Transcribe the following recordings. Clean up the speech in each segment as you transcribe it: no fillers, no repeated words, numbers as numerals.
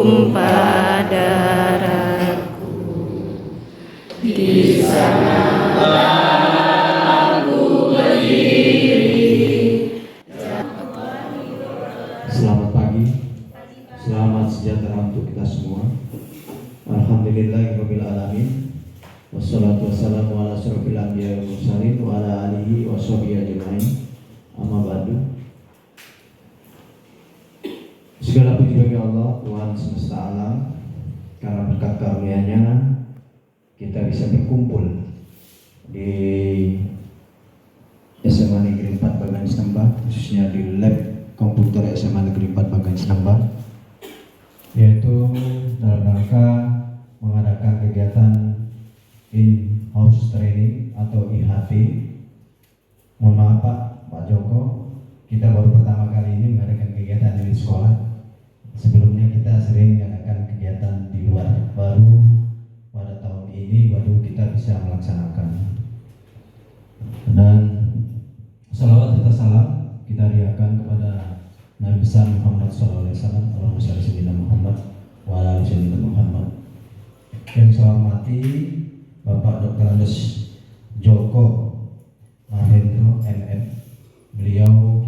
tumpah darahku. Di sana aku berdiri. Selamat pagi, selamat sejahtera untuk kita semua. Alhamdulillahirabbil alamin. Wassalatu wassalamu ala asyrofil anbiya'i wal mursalin wa ala alihi washabihi ajmain. Amma ba'du. Segala puji bagi Allah, Tuhan semesta alam. Karena berkat karunia-Nya kita bisa berkumpul di SMA Negeri 4 Bagan Senembak, khususnya di lab komputer SMA Negeri 4 Bagan Senembak, yaitu dalam rangka mengadakan kegiatan in-house training atau IHT. Mohon maaf Pak Joko, kita baru pertama kali ini mengadakan kegiatan di sekolah. Sebelumnya kita sering mengadakan kegiatan di luar, baru pada tahun ini baru kita bisa melaksanakan. Dan salawat serta salam kita riakan kepada Nabi besar Muhammad SAW. Allahumma shalli ala sayyidina Muhammad wa ala ali sayyidina Muhammad. Yang saya hormati Bapak Dr. Andes Joko Mahendro MM. Beliau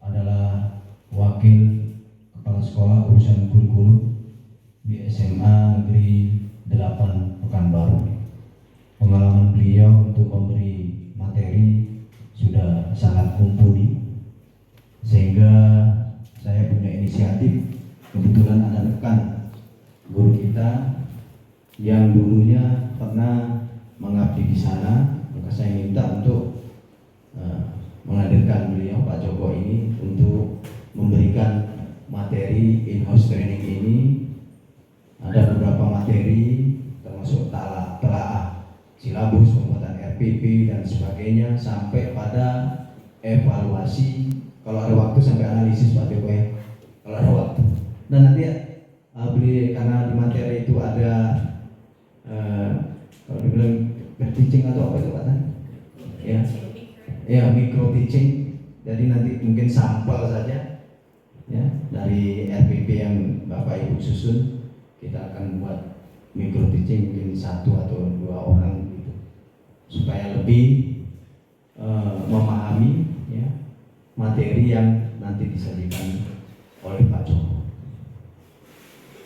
adalah wakil kepala sekolah urusan kurikulum di SMA Negeri 8 Pekanbaru. Pengalaman beliau untuk memberi materi sudah sangat mumpuni, sehingga saya punya inisiatif. Kebetulan ada rekan guru kita yang dulunya pernah mengabdi di sana, maka saya minta untuk menghadirkan beliau Pak Joko ini untuk memberikan materi in-house training ini. Ada beberapa materi termasuk telaah silabus, pembuatan RPP dan sebagainya, sampai pada evaluasi. Kalau ada waktu sampai analisis Pak Joko ya, kalau ada waktu. Dan nanti beli, karena di materi itu ada kalau dibilang teaching atau apa itu Pak? Ya micro teaching. Jadi nanti mungkin sampel saja ya dari RPP yang Bapak Ibu susun. Kita akan buat micro teaching mungkin 1 atau 2 orang gitu, supaya lebih memahami ya materi yang nanti disajikan oleh Pak Joko.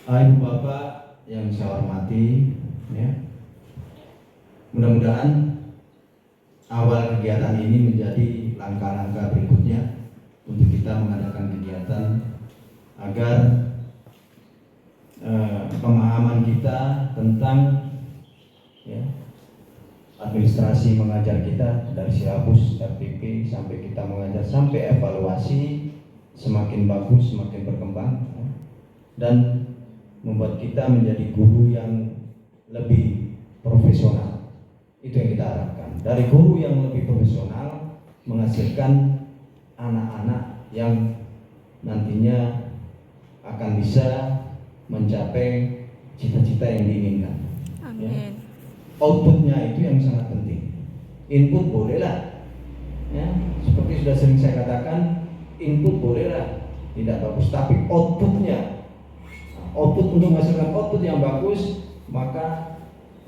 Ibu Bapak yang saya hormati ya, mudah-mudahan awal kegiatan ini menjadi langkah-langkah berikutnya untuk kita mengadakan kegiatan agar pemahaman kita tentang ya, administrasi mengajar kita dari silabus RPP sampai kita mengajar sampai evaluasi semakin bagus, semakin berkembang ya, dan membuat kita menjadi guru yang lebih profesional. Itu yang kita harapkan. Dari guru yang lebih profesional menghasilkan anak-anak yang nantinya akan bisa mencapai cita-cita yang diinginkan. Amin. Ya. Outputnya itu yang sangat penting. Input bolehlah, ya, seperti sudah sering saya katakan, input bolehlah tidak bagus, tapi outputnya, output untuk menghasilkan output yang bagus, maka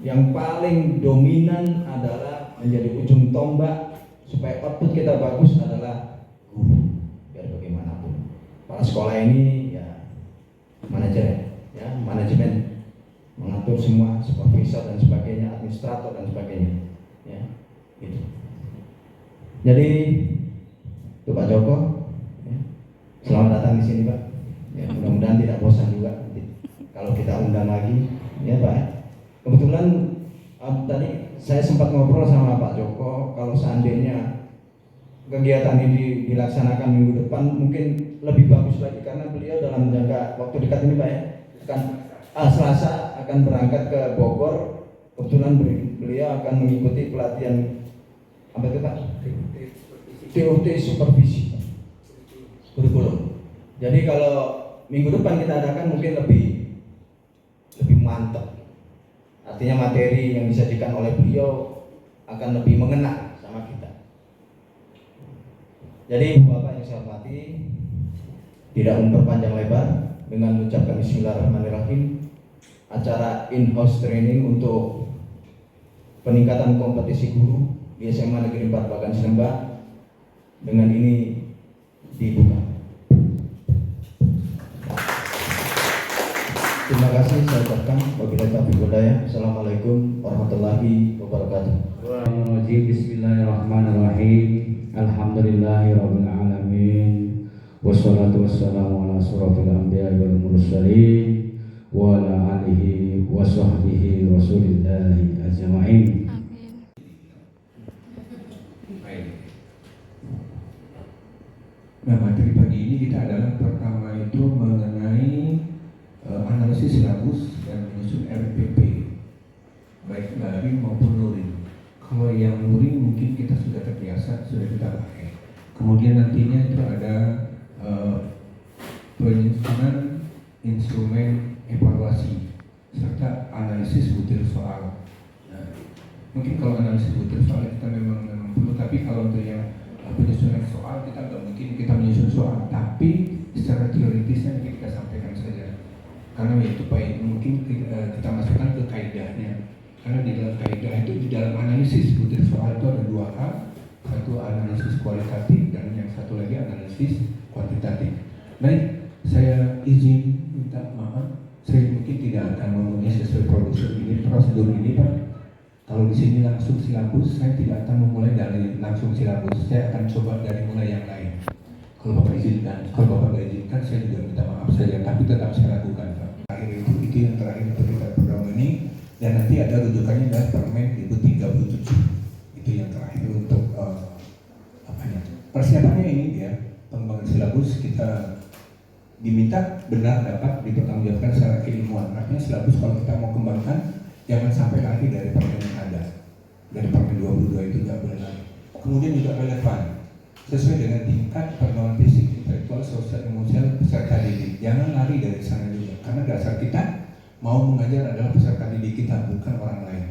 yang paling dominan adalah menjadi ujung tombak supaya output kita bagus adalah guru. Biar bagaimanapun para sekolah ini ya manajemen mengatur semua, supervisor dan sebagainya, administrator dan sebagainya ya, gitu. Jadi itu Pak Joko ya, selamat datang di sini Pak ya, mudah-mudahan tidak bosan juga nanti kalau kita undang lagi ya Pak. Kebetulan tadi saya sempat ngobrol sama Pak Joko, kalau seandainya kegiatan ini dilaksanakan minggu depan mungkin lebih bagus lagi, karena beliau dalam jangka waktu dekat ini Pak ya, kan Selasa akan berangkat ke Bogor. Kebetulan beliau akan mengikuti pelatihan apa itu Pak? TOT supervisi kurikulum. Jadi kalau minggu depan kita adakan mungkin lebih mantap. Artinya materi yang disajikan oleh beliau akan lebih mengena sama kita. Jadi Bapak yang saya hormati, tidak memperpanjang lebar, dengan mengucapkan Bismillahirrahmanirrahim. Acara in-house training untuk peningkatan kompetisi guru di SMA Negeri 4 Bagan Selembak dengan ini dibuka. Terima kasih saya ucapkan. Wabillahi taufiq wal hidayah. Assalamualaikum warahmatullahi wabarakatuh. Bismillahirrahmanirrahim. Alhamdulillahirabbil alamin. Wassalatu wassalamu ala asyrofil anbiya'i wal mursalin wa ala alihi wa sahbihi rasulillahi ajma'in. Nah, materi pagi ini kita adalah pertama itu mengenai analisis silabus dan menyusun RPP, baik daring maupun luring. Kalau yang luring mungkin kita sudah terbiasa, sudah kita pakai. Kemudian nantinya itu ada penyusunan instrumen evaluasi serta analisis butir soal. Nah, mungkin kalau analisis butir soal kita memang perlu, tapi kalau untuk yang penyusunan soal kita nggak mungkin kita menyusun soal, tapi secara teoritisnya kita sampaikan saja. Karena itu baik mungkin kita masukkan ke kaidahnya. Karena di dalam kaidah itu, di dalam analisis butir soal itu ada dua hal, satu analisis kualitatif dan yang satu lagi analisis kuantitatif. Baik, saya izin minta maaf, saya mungkin tidak akan memenuhi sesuai prosedur ini Pak. Kalau di sini langsung silabus, saya tidak akan memulai dari langsung silabus. Saya akan coba dari mulai yang lain. Kalau Bapak izinkan, kalau Bapak tidak izinkan, saya juga minta maaf saja, tapi tetap saya lakukan Pak. Akhir itu yang terakhir untuk kita program ini, dan nanti ada rujukannya dari Permen 37. Itu yang terakhir untuk persiapannya ini ya, pengembangan silabus kita diminta benar dapat dipertanggungjawabkan secara keilmuan. Artinya silabus kalau kita mau kembangkan jangan sampai lari dari permen yang ada, dari Permen 22 itu tidak boleh lari. Kemudian juga relevan sesuai dengan tingkat perkembangan fisik, intelektual, sosial, emosional peserta didik. Jangan lari dari sana juga, karena dasar kita mau mengajar adalah peserta didik kita, bukan orang lain.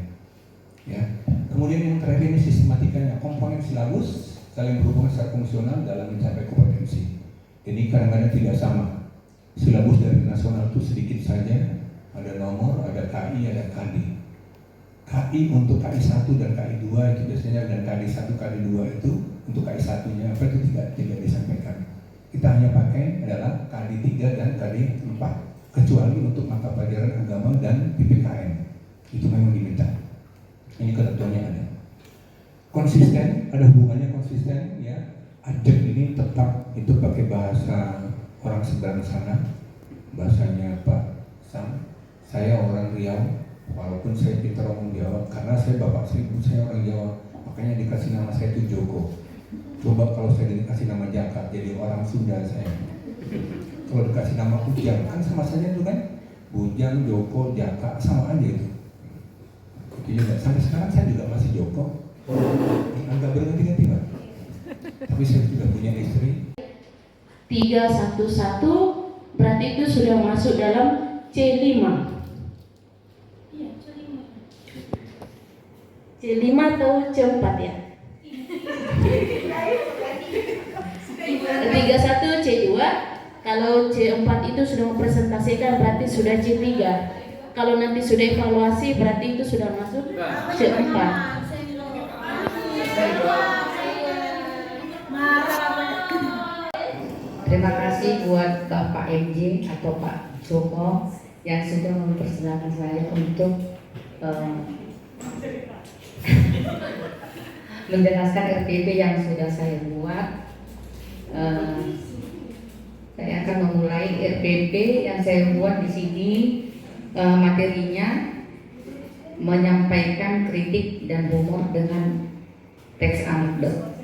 Ya. Kemudian yang terakhir ini sistematikanya, komponen silabus saling berhubungan secara fungsional dalam mencapai kompetensi. Ini kadang-kadang tidak sama. Silabus dari nasional itu sedikit saja, ada nomor, ada KI, ada KD. KI untuk KI 1 dan KI 2 itu biasanya, dan KD 1, KD 2 itu untuk KI 1-nya apa itu tidak disampaikan. Kita hanya pakai adalah KD 3 dan KD 4, kecuali untuk mata pelajaran agama dan PPKN. Itu memang diminta. Ini ketentuannya ada. Konsisten, ada hubungannya konsisten ya. Ajak ini tetap itu pakai bahasa orang seberang sana, bahasanya Pak Sam. Saya orang Riau, walaupun saya pintar ngomong Jawa, karena saya bapak seribu, saya orang Jawa, makanya dikasih nama saya itu Joko. Coba kalau saya dikasih nama Jaka, jadi orang Sunda saya. Kalau dikasih nama Bujang, kan sama saja itu kan, Bujang, Joko, Jaka, sama aja itu. Jadi sampai sekarang saya juga masih Joko, agak berganti-ganti Pak. Tapi saya sudah punya istri. 311 berarti itu sudah masuk dalam C5. C5 atau C4 ya? 31 C2. Kalau C4 itu sudah mempresentasikan berarti sudah C3. Kalau nanti sudah evaluasi berarti itu sudah masuk C4. Terima kasih buat Bapak MJ atau Pak Joko yang sudah mempersilahkan saya untuk menjelaskan RPP yang sudah saya buat. Saya akan memulai RPP yang saya buat di sini. Materinya menyampaikan kritik dan humor dengan teks anekdot.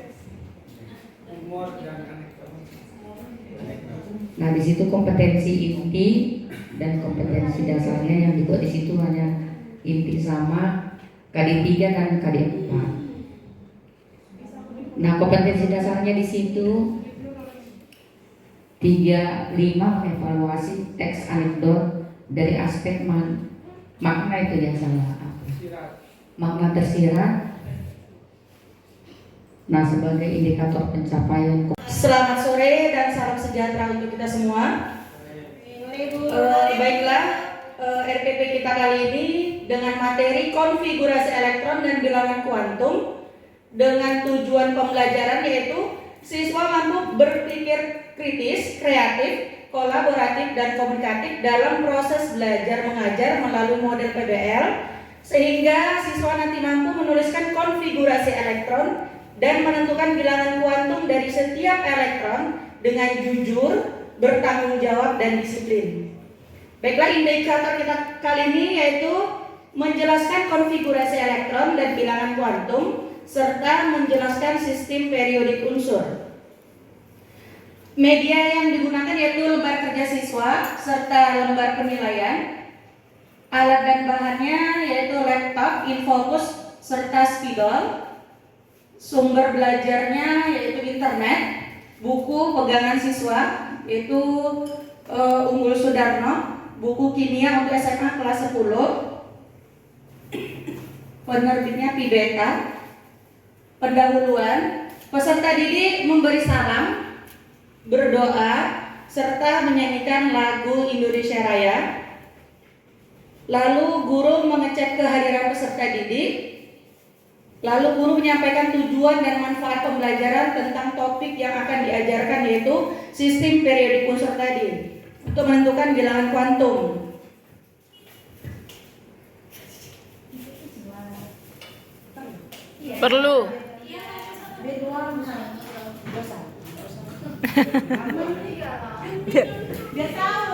Nah, di situ kompetensi inti dan kompetensi dasarnya yang dibuat di situ hanya inti sama KD 3 dan KD 4. Nah, kompetensi dasarnya di situ 35 mengevaluasi teks anekdot dari aspek makna itu yang salah apa? Makna tersirat. Nah, sebagai indikator pencapaian. Selamat sore dan salam sejahtera untuk kita semua. Baiklah, RPP kita kali ini dengan materi konfigurasi elektron dan bilangan kuantum dengan tujuan pembelajaran yaitu siswa mampu berpikir kritis, kreatif, kolaboratif, dan komunikatif dalam proses belajar mengajar melalui model PBL sehingga siswa nanti mampu menuliskan konfigurasi elektron dan menentukan bilangan kuantum dari setiap elektron dengan jujur, bertanggung jawab, dan disiplin. Baiklah, indikator kita kali ini yaitu menjelaskan konfigurasi elektron dan bilangan kuantum serta menjelaskan sistem periodik unsur. Media yang digunakan yaitu lembar kerja siswa serta lembar penilaian. Alat dan bahannya yaitu laptop, infocus, serta spidol. Sumber belajarnya yaitu internet, buku pegangan siswa yaitu Unggul Sudarno, buku kimia untuk SMA kelas 10, penerbitnya Pibeta. Pendahuluan, peserta didik memberi salam, berdoa, serta menyanyikan lagu Indonesia Raya. Lalu guru mengecek kehadiran peserta didik. Lalu guru menyampaikan tujuan dan manfaat pembelajaran tentang topik yang akan diajarkan yaitu sistem periodik unsur tadi untuk menentukan bilangan kuantum. Perlu.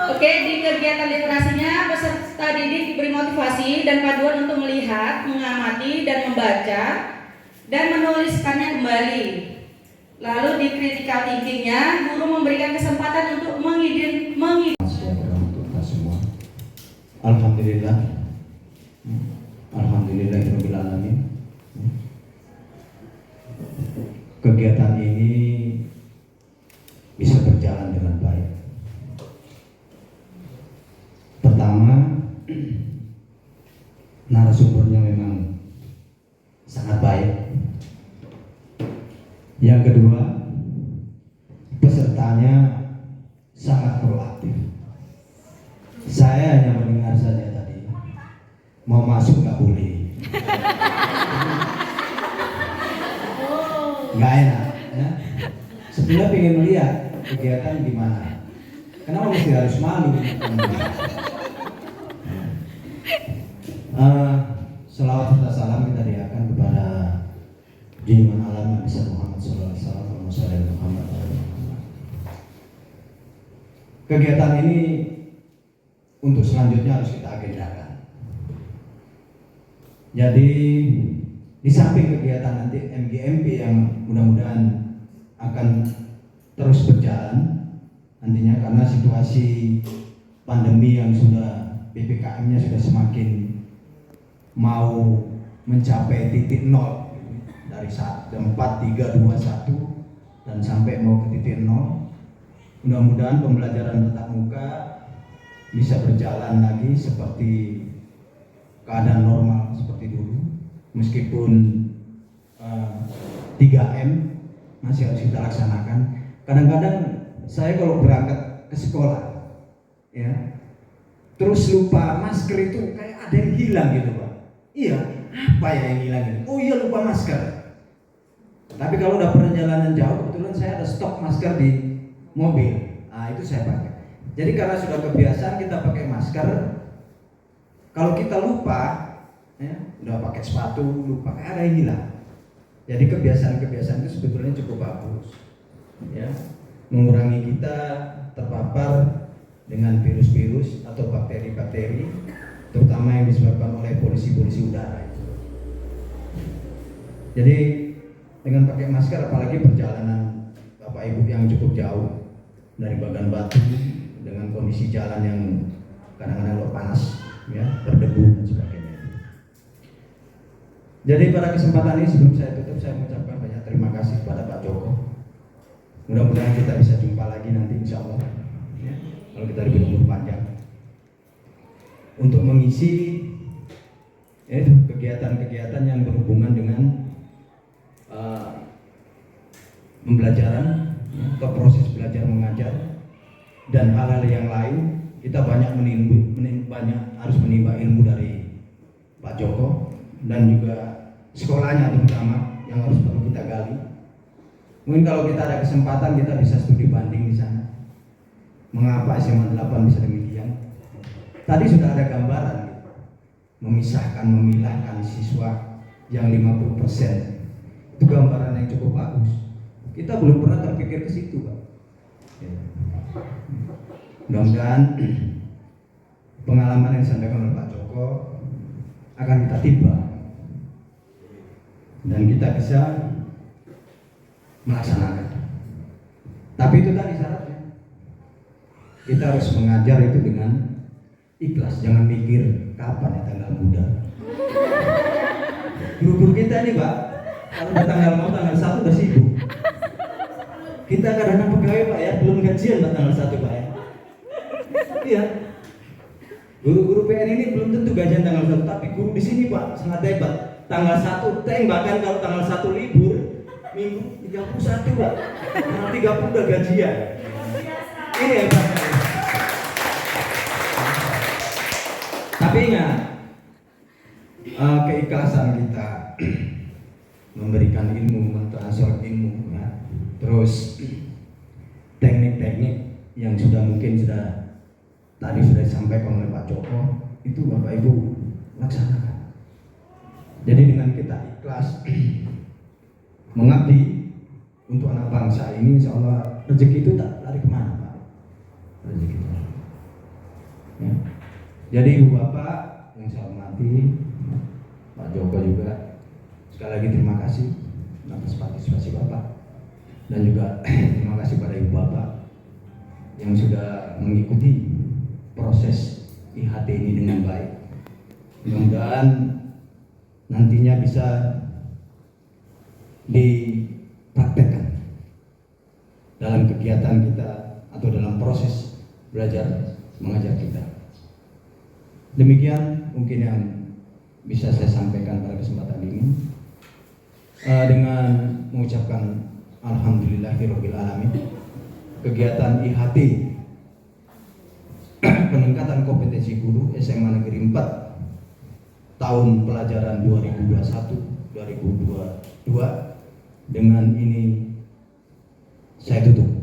Oke, di kegiatan literasinya peserta didik diberi motivasi dan paduan untuk melihat, mengamati, dan membaca dan menuliskannya kembali. Lalu di critical thinking-nya, guru memberikan kesempatan untuk Sejahtera untuk kita semua. Alhamdulillah. Alhamdulillahirabbil alamin. Kegiatan ini bisa berjalan dengan baik. Pertama, narasumbernya memang sangat baik. Yang kedua, pesertanya sangat proaktif. Saya hanya mendengar saja tadi, mau masuk nggak boleh, nggak enak. Ya? Sebenarnya pengen melihat kegiatan gimana. Kenapa mesti harus malu? Selawat serta salam kita diakan kepada junjungan alam Nabi Muhammad SAW. Kegiatan ini untuk selanjutnya harus kita agendakan. Jadi di samping kegiatan nanti MGMP yang mudah-mudahan akan terus berjalan nantinya karena situasi pandemi yang sudah PPKM-nya sudah semakin mau mencapai titik nol dari saat 4, 3, 2, 1 dan sampai mau ke titik nol. Mudah-mudahan pembelajaran tatap muka bisa berjalan lagi seperti keadaan normal seperti dulu, meskipun 3M masih harus kita laksanakan. Kadang-kadang saya kalau berangkat ke sekolah, ya, terus lupa masker itu kayak ada yang hilang gitu, Pak. Iya, apa ya yang hilang ini? Oh iya, lupa masker. Tapi kalau udah perjalanan jauh, kebetulan saya ada stok masker di mobil. Nah, itu saya pakai. Jadi karena sudah kebiasaan kita pakai masker, kalau kita lupa, ya, udah pakai sepatu, lupa, kayak ada yang hilang. Jadi kebiasaan-kebiasaan itu sebetulnya cukup bagus, ya, mengurangi kita terpapar dengan virus-virus atau bakteri-bakteri, terutama yang disebabkan oleh polusi-polusi udara itu. Jadi dengan pakai masker, apalagi perjalanan Bapak Ibu yang cukup jauh dari Bagan Batu dengan kondisi jalan yang kadang-kadang panas, ya, berdebu dan sebagainya. Jadi pada kesempatan ini sebelum saya tutup, saya mengucapkan banyak terima kasih kepada Pak Joko. Mudah-mudahan kita bisa jumpa lagi nanti insya Allah, ya, kalau kita diberi umur panjang untuk mengisi kegiatan-kegiatan yang berhubungan dengan pembelajaran, ya, atau proses belajar mengajar dan hal-hal yang lain kita banyak harus menimba ilmu dari Pak Joko dan juga sekolahnya terutama yang harus perlu kita gali. Mungkin kalau kita ada kesempatan kita bisa studi banding di sana. Mengapa SMA 8 bisa demikian? Tadi sudah ada gambaran memisahkan, memilahkan siswa yang 50%. Itu gambaran yang cukup bagus. Kita belum pernah terpikir ke situ, Pak. Mudah-mudahan pengalaman yang disampaikan oleh Pak Joko akan kita tiba dan kita bisa melaksanakan. Tapi itu tadi syaratnya. Kita harus mengajar itu dengan ikhlas, jangan mikir kapan ya tanggal muda. Guru-guru kita ini, Pak, kalau udah tanggal 1 udah sibuk. Kita kadang-kadang pegawai, Pak, ya, belum gajian Pak tanggal 1, Pak, ya. Iya. Guru-guru PN ini belum tentu gajian tanggal 1, tapi guru di sini, Pak, sangat hebat. Tanggal 1 bahkan kalau tanggal 1 libur, minggu 31, Pak. Tanggal 30 udah gajian. Ini hebatnya. Tapi ingat, keikhlasan kita memberikan ilmu, mentransfer ilmu, ya. Terus teknik-teknik yang mungkin tadi sudah disampaikan oleh Pak Joko, itu Bapak Ibu laksanakan. Jadi dengan kita ikhlas mengabdi untuk anak bangsa ini, insya Allah rezeki itu tak lari kemana, Pak. Rezeki itu. Ya. Jadi Ibu Bapak yang saya hormati, Pak Joko juga, sekali lagi terima kasih atas partisipasi Bapak dan juga terima kasih pada Ibu Bapak yang sudah mengikuti proses IHT ini dengan baik. Mudah-mudahan nantinya bisa dipraktekkan dalam kegiatan kita atau dalam proses belajar mengajar kita. Demikian mungkin yang bisa saya sampaikan pada kesempatan ini. Dengan mengucapkan alhamdulillahirabbil alamin, kegiatan IHT peningkatan kompetensi guru SMA Negeri 4 tahun pelajaran 2021-2022 dengan ini saya tutup.